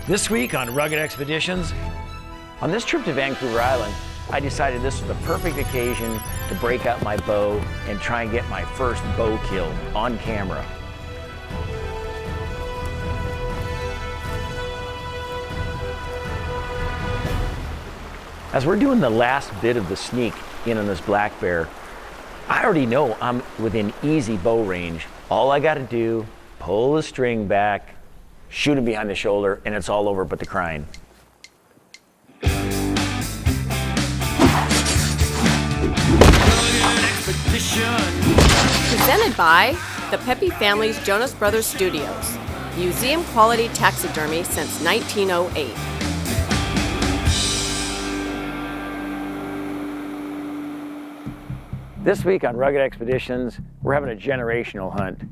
This week on Rugged Expeditions. On this trip to Vancouver Island, I decided this was the perfect occasion to break out my bow and try and get my first bow kill on camera. As we're doing the last bit of the sneak in on this black bear, I already know I'm within easy bow range. All I got to do, pull the string back, shoot him behind the shoulder, and it's all over but the crying. Presented by the Pepe family's Jonas Brothers Studios. Museum quality taxidermy since 1908. This week on Rugged Expeditions, we're having a generational hunt.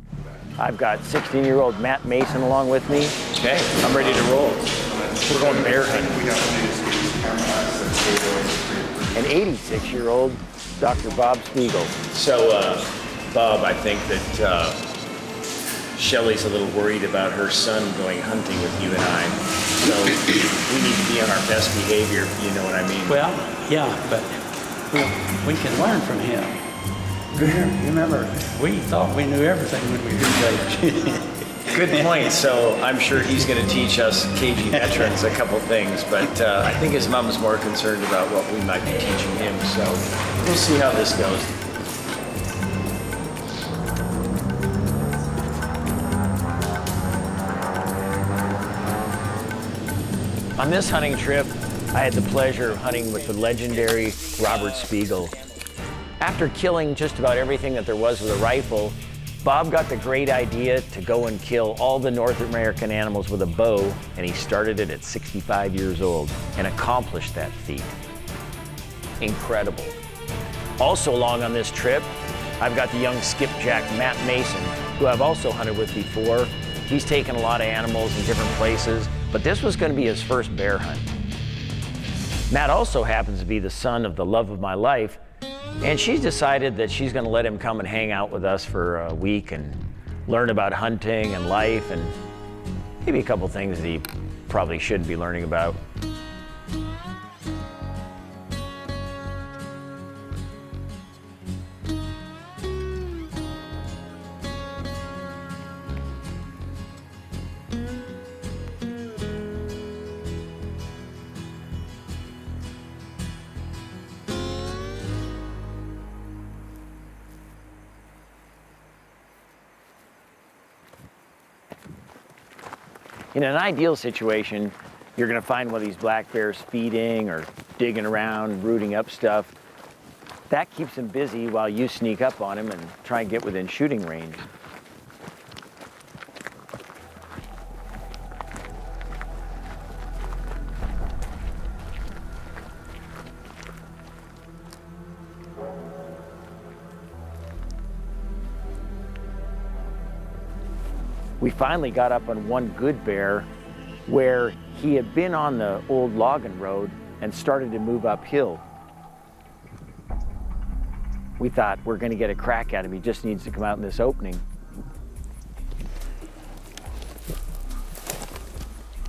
I've got 16-year-old Matt Mason along with me. Okay, I'm ready to roll. We're going bear hunting. An 86-year-old Dr. Bob Spiegel. So, Bob, I think that Shelley's a little worried about her son going hunting with you and I. So we need to be on our best behavior, you know what I mean? Well, yeah, but we can learn from him. Remember, we thought we knew everything when we were his age. Good point. So I'm sure he's going to teach us cagey veterans a couple things, but I think his mom's more concerned about what we might be teaching him. So we'll see how this goes. On this hunting trip, I had the pleasure of hunting with the legendary Robert Spiegel. After killing just about everything that there was with a rifle, Bob got the great idea to go and kill all the North American animals with a bow, and he started it at 65 years old and accomplished that feat. Incredible. Also along on this trip, I've got the young skipjack Matt Mason, who I've also hunted with before. He's taken a lot of animals in different places, but this was going to be his first bear hunt. Matt also happens to be the son of the love of my life, and she's decided that she's going to let him come and hang out with us for a week and learn about hunting and life and maybe a couple things that he probably shouldn't be learning about. In an ideal situation, you're going to find one of these black bears feeding or digging around, rooting up stuff. That keeps him busy while you sneak up on him and try and get within shooting range. We finally got up on one good bear where he had been on the old logging road and started to move uphill. We thought we're going to get a crack at him. He just needs to come out in this opening.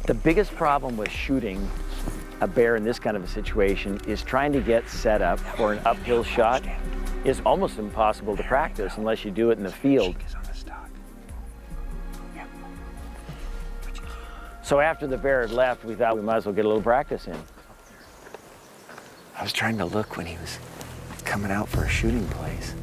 The biggest problem with shooting a bear in this kind of a situation is trying to get set up for an uphill shot is almost impossible to practice unless you do it in the field. So after the bear had left, we thought we might as well get a little practice in. I was trying to look when he was coming out for a shooting place,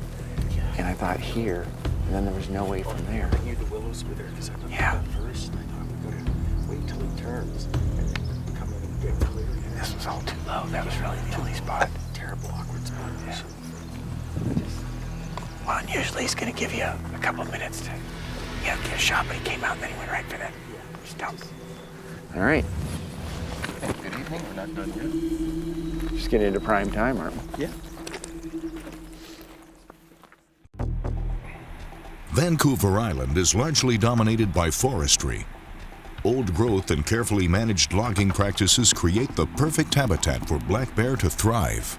and I thought here, and then there was no way from there. I knew the willows were there because I looked at it first. I thought we gotta wait till he turns and come in and get clear. This was all too low. That was really the only spot. Terrible, awkward spot. Yeah. Well, and usually he's going to give you a couple of minutes to get a shot, but he came out and then he went right for that stump. All right. Hey, good evening. We're not done yet. Just getting into prime time, aren't we? Yeah. Vancouver Island is largely dominated by forestry. Old growth and carefully managed logging practices create the perfect habitat for black bear to thrive.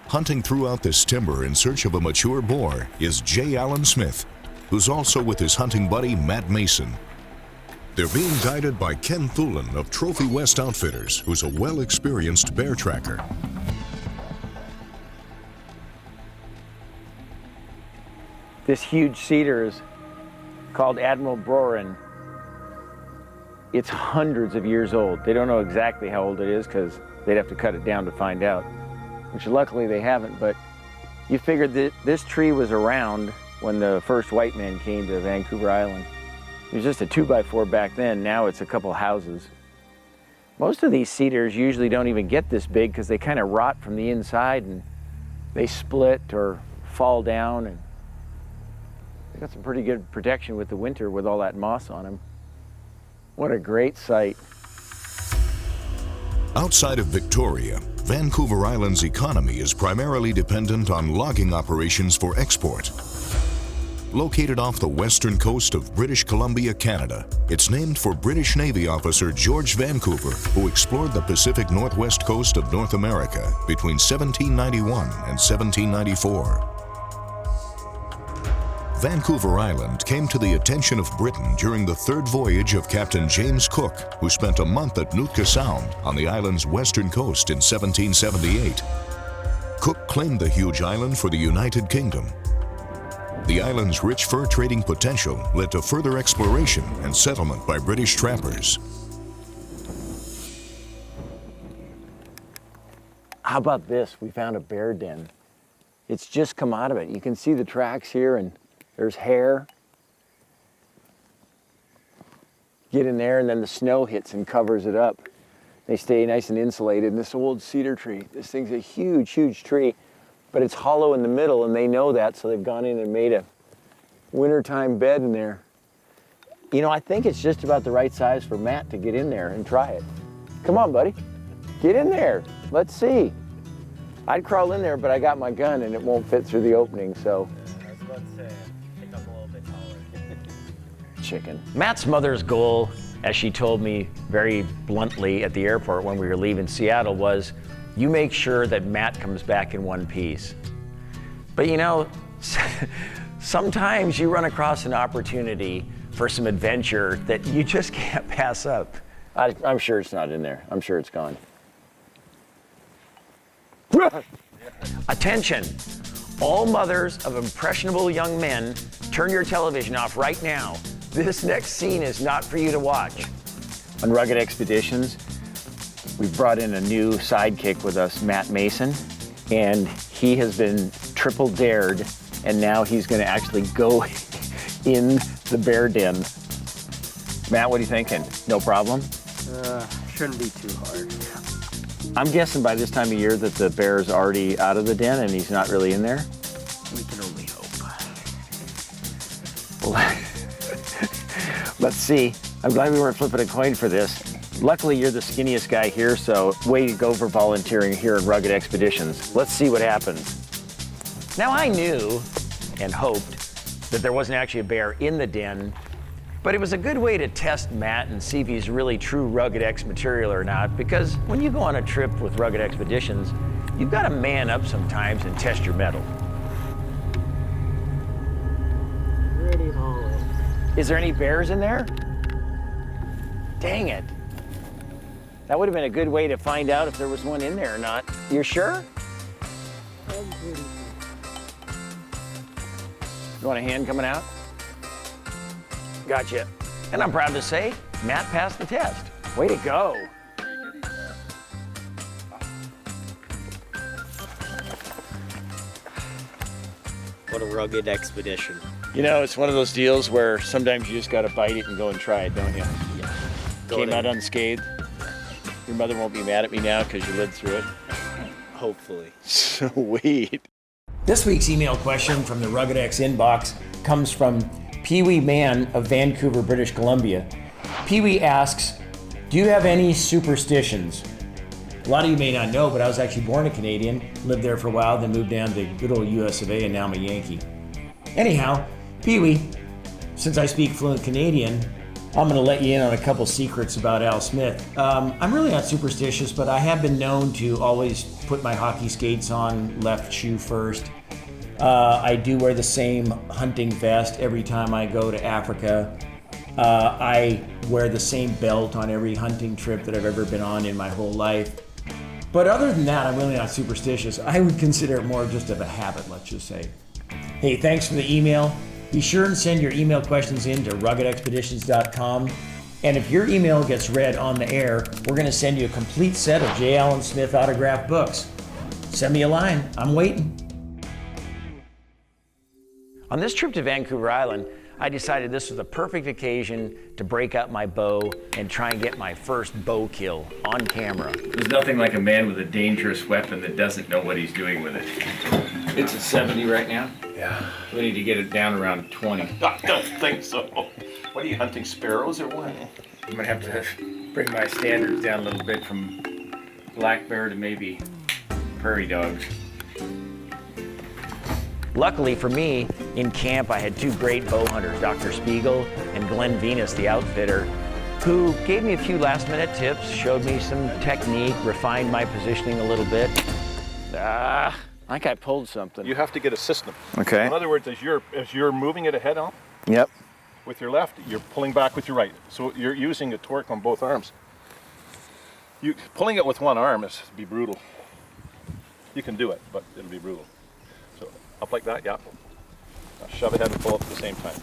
Hunting throughout this timber in search of a mature boar is J. Alain Smith, who's also with his hunting buddy Matt Mason. They're being guided by Ken Thulin of Trophy West Outfitters, who's a well-experienced bear tracker. This huge cedar is called Admiral Brorin. It's hundreds of years old. They don't know exactly how old it is because they'd have to cut it down to find out, which luckily they haven't, but you figured that this tree was around when the first white men came to Vancouver Island. It was just a 2x4 back then. Now it's a couple houses. Most of these cedars usually don't even get this big because they kind of rot from the inside and they split or fall down, and they got some pretty good protection with the winter with all that moss on them. What a great sight. Outside of Victoria, Vancouver Island's economy is primarily dependent on logging operations for export. Located off the western coast of British Columbia, Canada, it's named for British Navy officer George Vancouver, who explored the Pacific Northwest coast of North America between 1791 and 1794. Vancouver Island came to the attention of Britain during the third voyage of Captain James Cook, who spent a month at Nootka Sound on the island's western coast in 1778. Cook claimed the huge island for the United Kingdom. The island's rich fur trading potential led to further exploration and settlement by British trappers. How about this? We found a bear den. It's just come out of it. You can see the tracks here, and there's hair. Get in there, and then the snow hits and covers it up. They stay nice and insulated. And this old cedar tree, this thing's a huge, huge tree, but it's hollow in the middle, and they know that, so they've gone in and made a wintertime bed in there. You know, I think it's just about the right size for Matt to get in there and try it. Come on, buddy. Get in there. Let's see. I'd crawl in there, but I got my gun, and it won't fit through the opening, so. I was about to say, I think I'm a little bit taller. Chicken. Matt's mother's goal, as she told me very bluntly at the airport when we were leaving Seattle, was you make sure that Matt comes back in one piece. But you know, sometimes you run across an opportunity for some adventure that you just can't pass up. I'm sure it's not in there. I'm sure it's gone. Attention, all mothers of impressionable young men, turn your television off right now. This next scene is not for you to watch. On Rugged Expeditions, we've brought in a new sidekick with us, Matt Mason, and he has been triple dared, and now he's going to actually go in the bear den. Matt, what are you thinking? No problem? Shouldn't be too hard. I'm guessing by this time of year that the bear's already out of the den and he's not really in there. We can only hope. Let's see. I'm glad we weren't flipping a coin for this. Luckily, you're the skinniest guy here, so way to go for volunteering here at Rugged Expeditions. Let's see what happens. Now, I knew and hoped that there wasn't actually a bear in the den, but it was a good way to test Matt and see if he's really true Rugged X material or not, because when you go on a trip with Rugged Expeditions, you've got to man up sometimes and test your mettle. Pretty hollow. Is there any bears in there? Dang it. That would have been a good way to find out if there was one in there or not. You're sure? I'm pretty. You want a hand coming out? Gotcha. And I'm proud to say, Matt passed the test. Way to go. What a rugged expedition. You know, it's one of those deals where sometimes you just got to bite it and go and try it, don't you? Yeah. Came out unscathed. Your mother won't be mad at me now because you lived through it. Hopefully. Sweet. This week's email question from the Rugged X inbox comes from Pee Wee Man of Vancouver, British Columbia. Pee Wee asks, do you have any superstitions? A lot of you may not know, but I was actually born a Canadian, lived there for a while, then moved down to good old US of A, and now I'm a Yankee. Anyhow, Pee Wee, since I speak fluent Canadian, I'm gonna let you in on a couple secrets about Al Smith. I'm really not superstitious, but I have been known to always put my hockey skates on left shoe first. I do wear the same hunting vest every time I go to Africa. I wear the same belt on every hunting trip that I've ever been on in my whole life. But other than that, I'm really not superstitious. I would consider it more just of a habit, let's just say. Hey, thanks for the email. Be sure and send your email questions in to ruggedexpeditions.com. And if your email gets read on the air, we're going to send you a complete set of J. Allen Smith autographed books. Send me a line. I'm waiting. On this trip to Vancouver Island, I decided this was the perfect occasion to break out my bow and try and get my first bow kill on camera. There's nothing like a man with a dangerous weapon that doesn't know what he's doing with it. It's at 70 right now? Yeah. We need to get it down around 20. I don't think so. What are you hunting, sparrows or what? I'm gonna have to bring my standards down a little bit from black bear to maybe prairie dogs. Luckily for me, in camp I had two great bow hunters, Dr. Spiegel and Glenn Venus, the outfitter, who gave me a few last-minute tips, showed me some technique, refined my positioning a little bit. I think I pulled something. You have to get a system. Okay. In other words, as you're moving it ahead on Yep. with your left, you're pulling back with your right. So you're using a torque on both arms. Pulling it with one arm is be brutal. You can do it, but it'll be brutal. So up like that, yeah. Now shove ahead and pull up at the same time.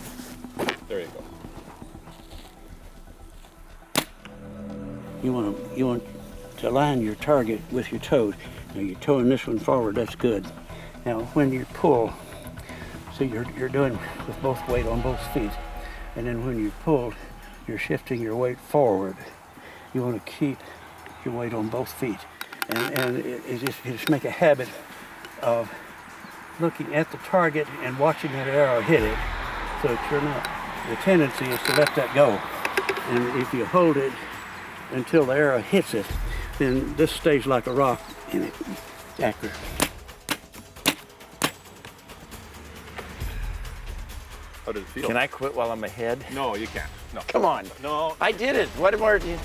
There you go. You want to align your target with your toes. Now you're towing this one forward, that's good. Now when you pull, so you're doing with both weight on both feet. And then when you pull, you're shifting your weight forward. You want to keep your weight on both feet. And you just make a habit of looking at the target and watching that arrow hit it, so that you're not. The tendency is to let that go. And if you hold it until the arrow hits it, then this stays like a rock in it. Accurate. How did it feel? Can I quit while I'm ahead? No, you can't. No. Come on. No. I did it. What more do you...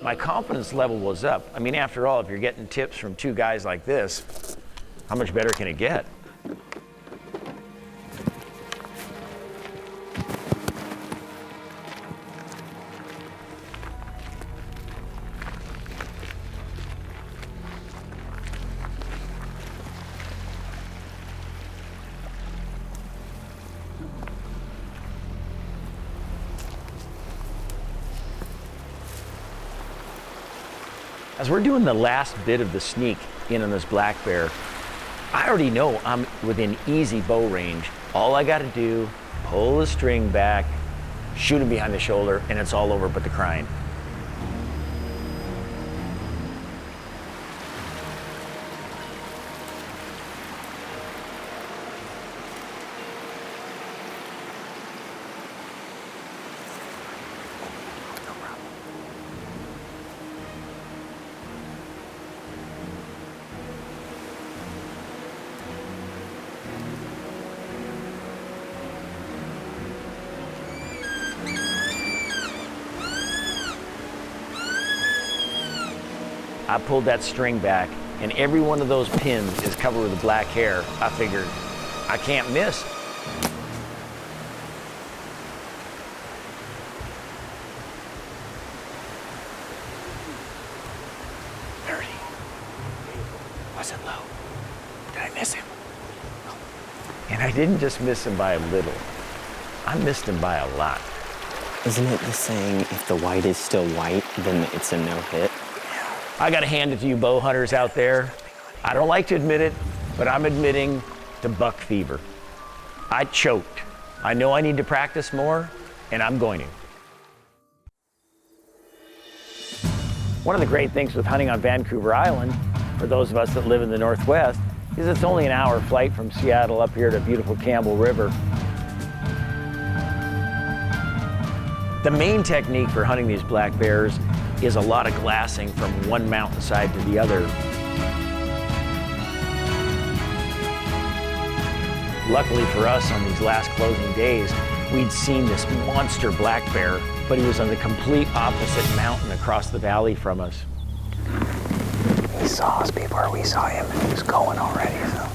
My confidence level was up. I mean, after all, if you're getting tips from two guys like this, how much better can it get? As we're doing the last bit of the sneak in on this black bear, I already know I'm within easy bow range. All I gotta do, pull the string back, shoot him behind the shoulder, and it's all over but the crying. I pulled that string back, and every one of those pins is covered with black hair. I figured, I can't miss. Was it low? Did I miss him? And I didn't just miss him by a little. I missed him by a lot. Isn't it the saying, if the white is still white, then it's a no-hit? I gotta hand it to you bow hunters out there. I don't like to admit it, but I'm admitting to buck fever. I choked. I know I need to practice more, and I'm going to. One of the great things with hunting on Vancouver Island, for those of us that live in the Northwest, is it's only an hour flight from Seattle up here to beautiful Campbell River. The main technique for hunting these black bears is a lot of glassing from one mountainside to the other. Luckily for us, on these last closing days, We'd seen this monster black bear, but he was on the complete opposite mountain across the valley from us. He saw us before we saw him, and he was going already, so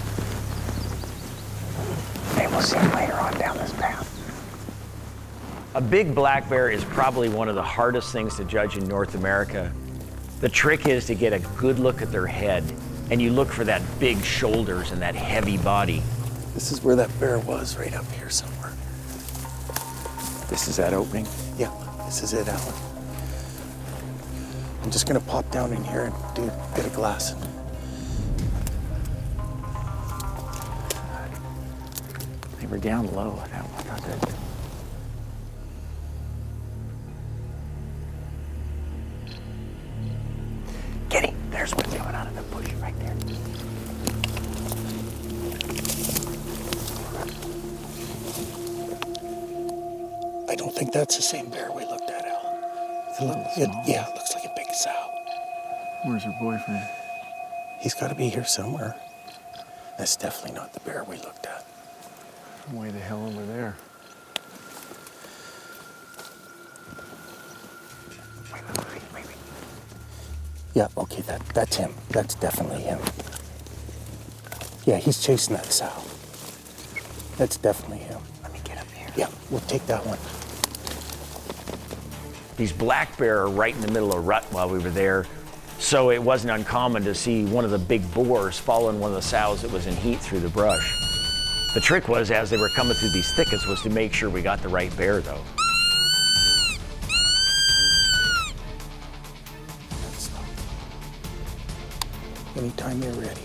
maybe we'll see him later on down this path. A big black bear is probably one of the hardest things to judge in North America. The trick is to get a good look at their head, and you look for that big shoulders and that heavy body. This is where that bear was, right up here somewhere. This is that opening. Yeah, this is it, Alan. I'm just gonna pop down in here and do a bit of glassing. They were down low. I thought that. Kitty, there's one coming out of the bush right there. I don't think that's the same bear we looked at, Al. It's a little small. Yeah, it looks like a big sow. Where's her boyfriend? He's got to be here somewhere. That's definitely not the bear we looked at. Way the hell over there. Wait. Yeah, okay, that's him. That's definitely him. Yeah, he's chasing that sow. That's definitely him. Let me get up here. Yeah, we'll take that one. These black bear are right in the middle of a rut while we were there, so it wasn't uncommon to see one of the big boars following one of the sows that was in heat through the brush. The trick was, as they were coming through these thickets, was to make sure we got the right bear, though. Anytime you're ready.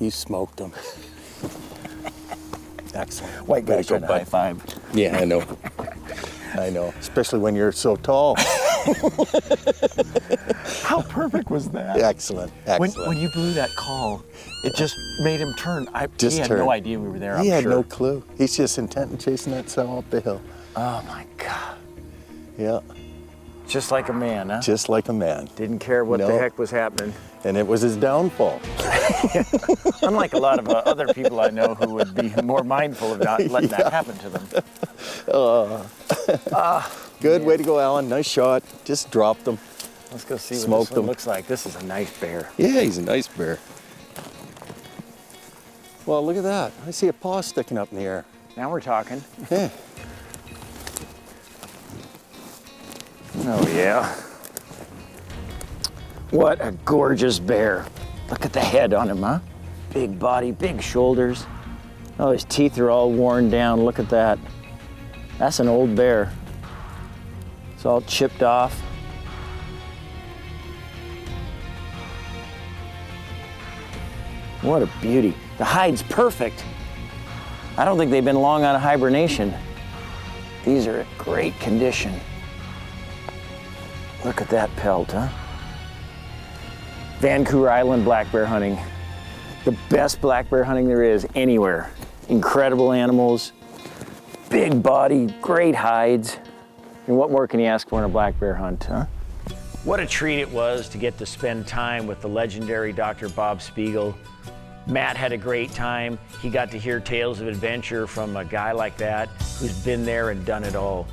You smoked him. Excellent. White guy Gotta trying to high five. Yeah, I know. I know. Especially when you're so tall. How perfect was that? Excellent. When Excellent. you blew that call, it just made him turn. Just he had turn. no idea we were there. He I'm had sure. no clue. He's just intent on chasing that sow up the hill. Oh my God! Yeah, Just like a man, huh? just like a man. Didn't care what the No. heck was happening. And it was his downfall. Unlike a lot of other people I know who would be more mindful of not letting that happen to them. Good way to go, Alan. Nice shot. Just dropped him. Let's go see what Smoked this one him. looks like. This is a nice bear. Yeah, he's a nice bear. Well, look at that. I see a paw sticking up in the air. Now we're talking. Yeah. Oh yeah. What a gorgeous bear. Look at the head on him, huh? Big body, big shoulders. Oh, his teeth are all worn down. Look at that. That's an old bear. It's all chipped off. What a beauty. The hide's perfect. I don't think they've been long out of hibernation. These are in great condition. Look at that pelt, huh? Vancouver Island black bear hunting. The best black bear hunting there is anywhere. Incredible animals, big body, great hides. And what more can you ask for in a black bear hunt, huh? What a treat it was to get to spend time with the legendary Dr. Bob Spiegel. Matt had a great time. He got to hear tales of adventure from a guy like that who's been there and done it all.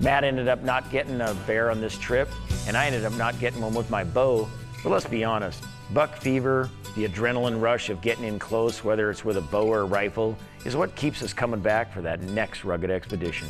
Matt ended up not getting a bear on this trip, and I ended up not getting one with my bow. But let's be honest, buck fever, the adrenaline rush of getting in close, whether it's with a bow or a rifle, is what keeps us coming back for that next rugged expedition.